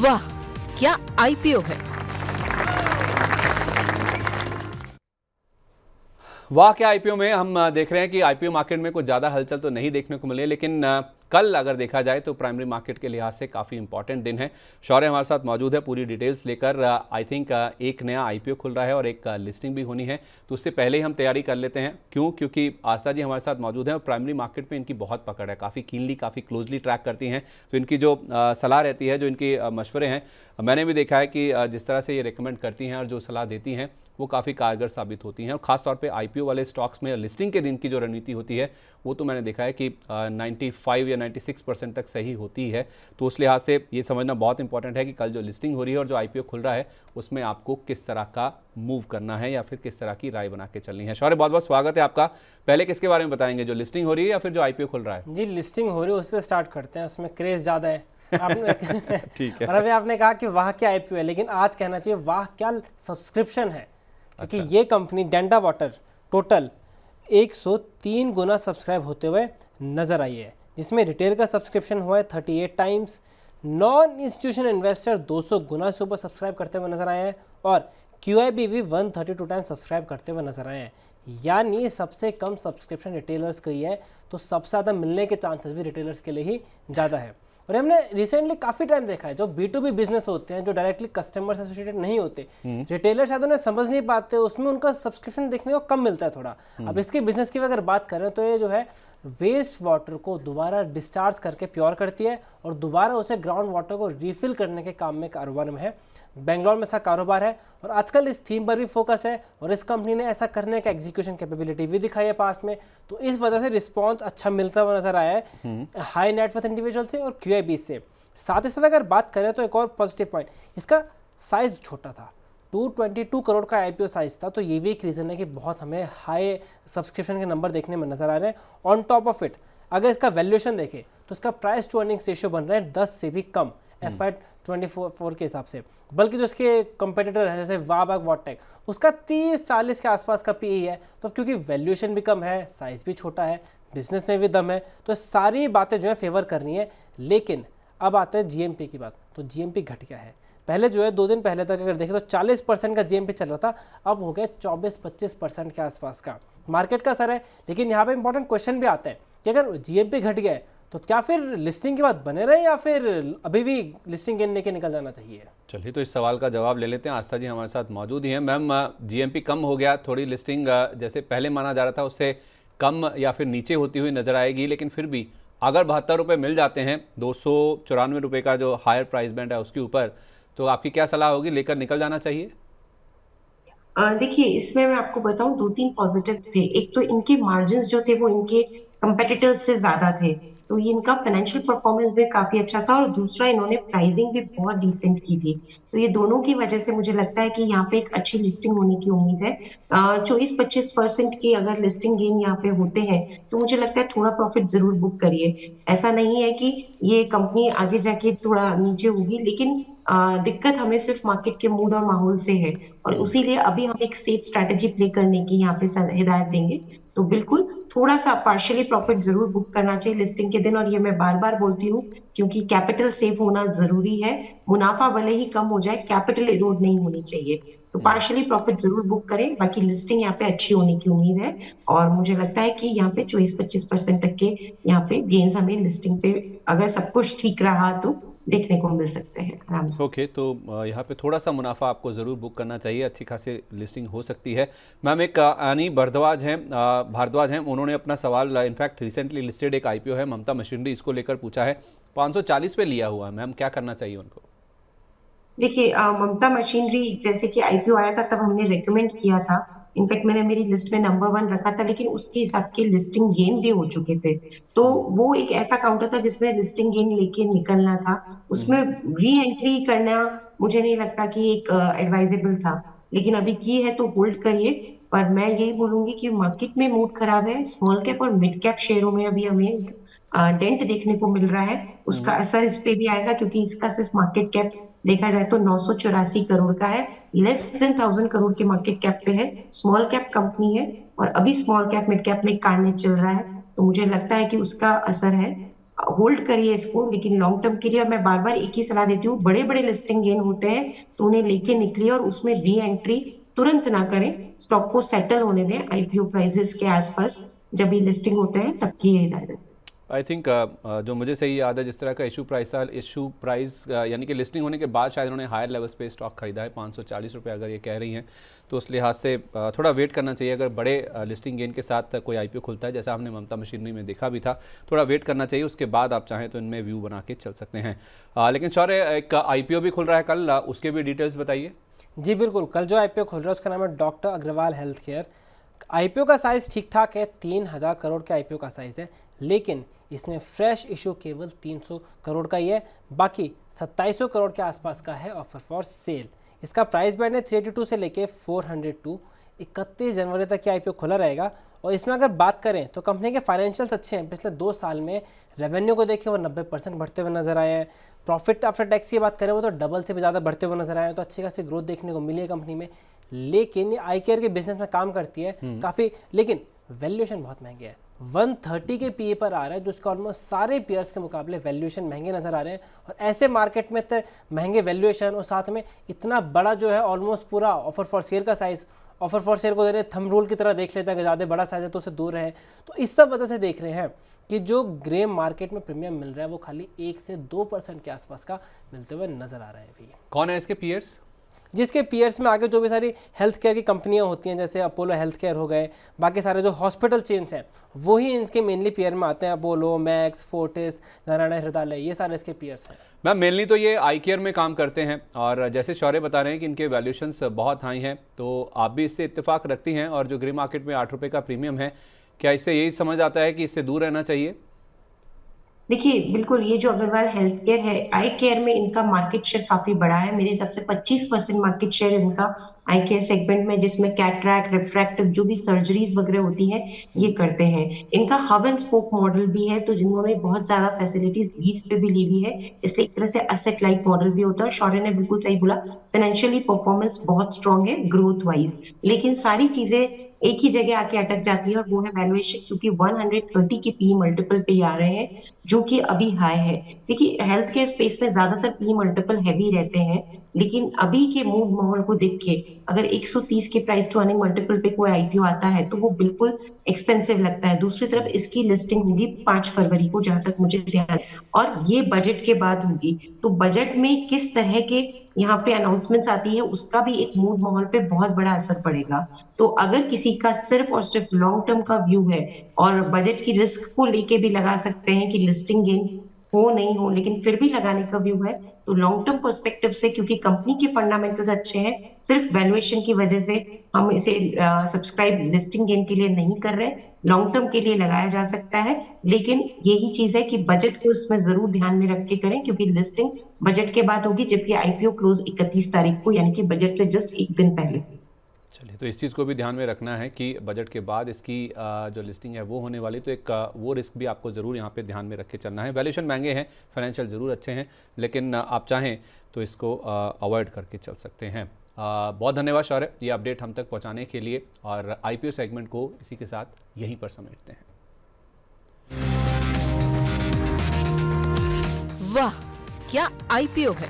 वाह, क्या आईपीओ है। वाह क्या आईपीओ में हम देख रहे हैं कि आईपीओ मार्केट में कुछ ज़्यादा हलचल तो नहीं देखने को मिली, लेकिन कल अगर देखा जाए तो प्राइमरी मार्केट के लिहाज से काफ़ी इंपॉर्टेंट दिन है। शौर्य हमारे साथ मौजूद है पूरी डिटेल्स लेकर। आई थिंक एक नया आईपीओ खुल रहा है और एक लिस्टिंग भी होनी है, तो उससे पहले ही हम तैयारी कर लेते हैं। क्योंकि आस्था जी हमारे साथ मौजूद हैं और प्राइमरी मार्केट में इनकी बहुत पकड़ है, काफ़ी कीनली काफ़ी क्लोजली ट्रैक करती हैं। तो इनकी जो सलाह रहती है, जो इनकी मशवरे हैं, मैंने भी देखा है कि जिस तरह से ये रिकमेंड करती हैं और जो सलाह देती हैं वो काफ़ी कारगर साबित होती हैं। और ख़ासतौर पे आईपीओ वाले स्टॉक्स में लिस्टिंग के दिन की जो रणनीति होती है वो तो मैंने देखा है कि 95 या 96% तक सही होती है। तो उस लिहाज से ये समझना बहुत इंपॉर्टेंट है कि कल जो लिस्टिंग हो रही है और जो आईपीओ खुल रहा है उसमें आपको किस तरह का मूव करना है या फिर किस तरह की राय बना के चलनी है। शौर्य बहुत बहुत स्वागत है आपका। पहले किसके बारे में बताएंगे, जो लिस्टिंग हो रही है या फिर जो आईपीओ खुल रहा है? जी, लिस्टिंग हो रही है उससे स्टार्ट करते हैं, उसमें क्रेज ज़्यादा है। आपने ठीक है। और अभी आपने कहा कि वाह क्या आईपीओ है, लेकिन आज कहना चाहिए वाह क्या सब्सक्रिप्शन है। क्योंकि ये कंपनी डेंडा वाटर टोटल 103 गुना सब्सक्राइब होते हुए नजर आई है, जिसमें रिटेल का सब्सक्रिप्शन हुआ है 38 टाइम्स, नॉन इंस्टीट्यूशनल इन्वेस्टर 200 गुना से ऊपर सब्सक्राइब करते हुए नजर आए हैं और QIB भी 132 टाइम्स सब्सक्राइब करते हुए नजर आए हैं। यानी सबसे कम सब्सक्रिप्शन रिटेलर्स की है, तो सबसे ज़्यादा मिलने के चांसेस भी रिटेलर्स के लिए ही ज़्यादा है। और हमने रिसेंटली काफ़ी टाइम देखा है, जो B2B बिजनेस होते हैं, जो डायरेक्टली कस्टमर से एसोसिएटेड नहीं होते, रिटेलर शायद उन्हें समझ नहीं पाते, उसमें उनका सब्सक्रिप्शन देखने को कम मिलता है थोड़ा। अब इसके बिजनेस की अगर बात करें तो ये जो है वेस्ट वाटर को दोबारा डिस्चार्ज करके प्योर करती है और दोबारा उसे ग्राउंड वाटर को रिफिल करने के काम में कारोबार में है। बेंगलोर में ऐसा कारोबार है और आजकल इस थीम पर भी फोकस है और इस कंपनी ने ऐसा करने का एग्जीक्यूशन कैपेबिलिटी भी दिखाई है पास में। तो इस वजह से रिस्पॉन्स अच्छा मिलता हुआ नजर आया है हाई नेटवर्थ इंडिविजुअल से और QIB से। साथ ही साथ अगर बात करें तो एक और पॉजिटिव पॉइंट, इसका साइज छोटा था, 222 करोड़ का आईपीओ साइज था। तो ये भी एक रीज़न है कि बहुत हमें हाई सब्सक्रिप्शन के नंबर देखने में नजर आ रहे हैं। ऑन टॉप ऑफ इट अगर इसका वैल्यूएशन देखें तो इसका प्राइस टू अर्निंग्स रेशियो बन रहा है 10 से भी कम FY24 के हिसाब से, बल्कि जो इसके कंपेटिटर है जैसे वाबाग वॉटेक उसका 30-40 के आसपास का PE है। तो क्योंकि वैल्यूएशन भी कम है, साइज भी छोटा है, बिजनेस में भी दम है, तो सारी बातें जो है फेवर करनी है। लेकिन अब आते हैं GMP की बात, तो GMP घट गया है। पहले जो है 2 दिन पहले तक अगर देखें तो 40% का GMP चल रहा था, अब हो गया 24-25% के आसपास का मार्केट का असर है। लेकिन यहाँ पे इंपॉर्टेंट क्वेश्चन भी आता है कि अगर GMP घट गया है तो क्या फिर लिस्टिंग के बाद बने रहे या फिर अभी भी लिस्टिंग गेन लेके निकल जाना चाहिए? चलिए तो इस सवाल का जवाब ले लेते हैं। आस्था जी हमारे साथ मौजूद ही हैं। मैम, GMP कम हो गया, थोड़ी लिस्टिंग जैसे पहले माना जा रहा था उससे कम या फिर नीचे होती हुई नजर आएगी, लेकिन फिर भी अगर 72 रुपये मिल जाते हैं, 294 रुपये का जो हायर प्राइस बैंड है उसके ऊपर, तो आपकी क्या सलाह होगी, लेकर निकल जाना चाहिए? देखिए, इसमें मैं आपको बताऊं 2-3 पॉजिटिव थे। एक तो इनके मार्जिन्स जो थे वो इनके कंपेटिटर्स से ज्यादा थे, तो ये इनका फाइनेंशियल परफॉर्मेंस भी काफी अच्छा था। और दूसरा, इन्होंने प्राइसिंग भी बहुत डिसेंट की थी। तो ये दोनों की वजह से मुझे लगता है कि यहाँ पे एक अच्छी लिस्टिंग होने की उम्मीद है। 24-25% की अगर लिस्टिंग गेन यहाँ पे होते हैं तो मुझे लगता है थोड़ा प्रॉफिट जरूर बुक करिए। ऐसा नहीं है कि ये कंपनी आगे जाके थोड़ा नीचे होगी, लेकिन दिक्कत हमें सिर्फ मार्केट के मूड और माहौल से है, और उसीलिए अभी हम एक सेफ स्ट्रैटेजी प्ले करने की यहाँ पे हिदायत देंगे। तो बिल्कुल थोड़ा सा पार्शियली प्रॉफिट जरूर बुक करना चाहिए लिस्टिंग के दिन, और ये मैं बार बार बोलती हूँ क्योंकि कैपिटल सेफ होना जरूरी है। मुनाफा भले ही कम हो जाए, कैपिटल इरोड नहीं होनी चाहिए। तो पार्शियली प्रॉफिट जरूर बुक करें। बाकी लिस्टिंग यहाँ पे अच्छी होने की उम्मीद है, और मुझे लगता है कि यहाँ पे 24-25% तक के यहाँ पे गेन्स हमें लिस्टिंग पे, अगर सब कुछ ठीक रहा तो देखने को मिल सकते हैं आराम से। ओके, तो यहाँ पे थोड़ा सा मुनाफा आपको ज़रूर बुक करना चाहिए, अच्छी खासी लिस्टिंग हो सकती है। मैम, एक आनी भारद्वाज हैं, उन्होंने अपना सवाल, इनफैक्ट रिसेंटली लिस्टेड एक आईपीओ है ममता मशीनरी, इसको लेकर पूछा है। 540 पे लिया हुआ है, मैम क्या करना चाहिए उनको? देखिए, ममता मशीनरी जैसे कि आईपीओ आया था तब हमने रेकमेंड किया था। इनफैक्ट मैंने मेरी लिस्ट में नंबर 1 रखा था, लेकिन उसके हिसाब के लिस्टिंग गेन भी हो चुके थे। तो वो एक ऐसा काउंटर था जिसमें लिस्टिंग गेन लेके निकलना था, उसमें री एंट्री करना मुझे नहीं लगता कि एक एडवाइजेबल था। लेकिन अभी की है तो होल्ड करिए। पर मैं यही बोलूंगी कि मार्केट में मूड खराब है, स्मॉल कैप और मिड कैप शेयरों में अभी हमें डेंट देखने को मिल रहा है। उसका असर इस पे भी आएगा, क्योंकि इसका सिर्फ मार्केट कैप देखा जाए तो 984 करोड़ का है, लेस देन 1000 करोड़ के मार्केट कैप पे है। स्मॉल कैप कंपनी है और अभी स्मॉल कैप मिड कैप में कार्नेज चल रहा है, तो मुझे लगता है कि उसका असर है। होल्ड करिए इसको, लेकिन लॉन्ग टर्म के लिए। और मैं बार बार एक ही सलाह देती हूँ, बड़े बड़े लिस्टिंग गेन होते हैं तो उन्हें लेके निकलिए और उसमें री एंट्री तुरंत ना करें, स्टॉक को सेटल होने दें आईपीओ प्राइसेस के आसपास। जब ये लिस्टिंग होते हैं तब की ये हिदायत। आई थिंक जो मुझे सही याद है, जिस तरह का इशू प्राइस था, इशू प्राइस यानी कि लिस्टिंग होने के बाद शायद उन्होंने हायर लेवल्स पे स्टॉक खरीदा है 540 रुपये अगर ये कह रही हैं, तो उस लिहाज से थोड़ा वेट करना चाहिए। अगर बड़े लिस्टिंग गेन के साथ कोई आईपीओ खुलता है, जैसा हमने ममता मशीनरी में देखा भी था, थोड़ा वेट करना चाहिए, उसके बाद आप चाहें तो इनमें व्यू बना के चल सकते हैं। लेकिन शौर्य, एक आईपीओ भी खुल रहा है कल, उसके भी डिटेल्स बताइए। जी बिल्कुल, कल जो आईपीओ खुल रहा है उसका नाम है doctor Agarwal health care. IPO का साइज़ ठीक ठाक है, 3000 करोड़ के आईपीओ का साइज़ है, लेकिन इसमें फ्रेश इशू केवल 300 करोड़ का ही है, बाकी 2700 करोड़ के आसपास का है ऑफर फॉर सेल। इसका प्राइस बैंड है 382 से लेके 402। 31 जनवरी तक ये आईपीओ खुला रहेगा। और इसमें अगर बात करें तो कंपनी के फाइनेंशियल्स अच्छे हैं। पिछले 2 साल में रेवेन्यू को देखें वो 90% बढ़ते हुए नजर आए हैं। प्रॉफिट आफ्टर टैक्स की बात करें वो तो डबल से भी ज़्यादा बढ़ते हुए नजर आए हैं, तो अच्छी खासी ग्रोथ देखने को मिली है कंपनी में। लेकिन ये आई केयर के बिजनेस में काम करती है काफ़ी, लेकिन वैल्यूएशन बहुत महंगे है। 130 के पीए पर आ रहा है, जो उसके ऑलमोस्ट सारे पीयर्स के मुकाबले वैल्यूएशन महंगे नजर आ रहे हैं। और ऐसे मार्केट में तो महंगे वैल्यूएशन और साथ में इतना बड़ा जो है ऑलमोस्ट पूरा ऑफर फॉर सेल का साइज, ऑफर फॉर सेल को दे रहे थंब रूल की तरह देख लेते हैं कि ज़्यादा बड़ा साइज है तो उससे दूर रहे। तो इस सब वजह से देख रहे हैं कि जो ग्रे मार्केट में प्रीमियम मिल रहा है वो खाली 1 से 2% के आसपास का मिलते हुए नजर आ रहा है अभी। कौन है इसके पीयर्स? जिसके पीयर्स में आगे जो भी सारी हेल्थ केयर की कंपनियां होती हैं, जैसे अपोलो हेल्थ केयर हो गए, बाकी सारे जो हॉस्पिटल चेन्स हैं वही इनके मेनली पीयर में आते हैं। Apollo, max, Fortis, Narayan Hrudayalaya, ये सारे इसके पीयर्स हैं। मैम, मेनली तो ये आई केयर में काम करते हैं, और जैसे शौर्य बता रहे हैं कि इनके वैल्यूएशंस बहुत हाई हैं, तो आप भी इससे इत्तेफाक रखती हैं। और जो ग्रे मार्केट में 8 रुपये का प्रीमियम है, क्या इससे यही समझ आता है कि इससे दूर रहना चाहिए? देखिए, बिल्कुल, ये जो अग्रवाल हेल्थ केयर है, आई केयर में इनका मार्केट शेयर काफी बड़ा है। मेरे हिसाब से 25% मार्केट शेयर इनका आई केयर सेगमेंट में, जिसमें कैटरैक्ट, रिफ्रैक्टिव जो भी सर्जरीज वगैरह होती है ये करते हैं। इनका हब एंड स्पोक मॉडल भी है, तो जिन्होंने बहुत ज्यादा फैसिलिटीज लीज पे भी ली हुई है, इसलिए एक तरह से असेट लाइट मॉडल भी होता है। शौर्य ने बिल्कुल सही बोला, फाइनेंशियली परफॉर्मेंस बहुत स्ट्रांग है ग्रोथ वाइज, लेकिन सारी चीजें एक ही जगह आके अटक जाती है, और वो है वैल्यूएशन, क्योंकि 130 के पी मल्टीपल पे आ रहे हैं, जो कि अभी हाई है। देखिए, हेल्थ केयर स्पेस में ज्यादातर पी मल्टीपल हैवी रहते हैं, लेकिन अभी के मूड माहौल को देख के अगर 130 के प्राइस टू अर्निंग मल्टीपल पे कोई आईपीओ आता है तो वो बिल्कुल एक्सपेंसिव लगता है। दूसरी तरफ इसकी लिस्टिंग होगी 5 फरवरी को, जहां तक मुझे ध्यान है, और ये बजट के बाद होगी। तो बजट में किस तरह के यहाँ पे अनाउंसमेंट्स आती है, उसका भी एक मूड माहौल पे बहुत बड़ा असर पड़ेगा। तो अगर किसी का सिर्फ और सिर्फ लॉन्ग टर्म का व्यू है और बजट की रिस्क को लेके भी लगा सकते हैं कि लिस्टिंग गेन हो नहीं हो, लेकिन फिर भी लगाने का व्यू है, तो लॉन्ग टर्म पर्सपेक्टिव से, क्योंकि कंपनी के फंडामेंटल्स अच्छे हैं, सिर्फ वैल्यूएशन की वजह से हम इसे सब्सक्राइब लिस्टिंग गेन के लिए नहीं कर रहे, लॉन्ग टर्म के लिए लगाया जा सकता है। लेकिन यही चीज है कि बजट को इसमें जरूर ध्यान में रख के करें, क्योंकि लिस्टिंग बजट के बाद होगी, जबकि आईपीओ क्लोज 31 तारीख को, यानी कि बजट से जस्ट एक दिन पहले। चलिए, तो इस चीज़ को भी ध्यान में रखना है कि बजट के बाद इसकी जो लिस्टिंग है वो होने वाली, तो एक वो रिस्क भी आपको ज़रूर यहाँ पे ध्यान में रख के चलना है। वैल्यूएशन महंगे हैं, फाइनेंशियल ज़रूर अच्छे हैं, लेकिन आप चाहें तो इसको अवॉइड करके चल सकते हैं। बहुत धन्यवाद शौर्य, ये अपडेट हम तक पहुँचाने के लिए, और आईपीओ सेगमेंट को इसी के साथ यहीं पर समेटते हैं। वाह, क्या आईपीओ है!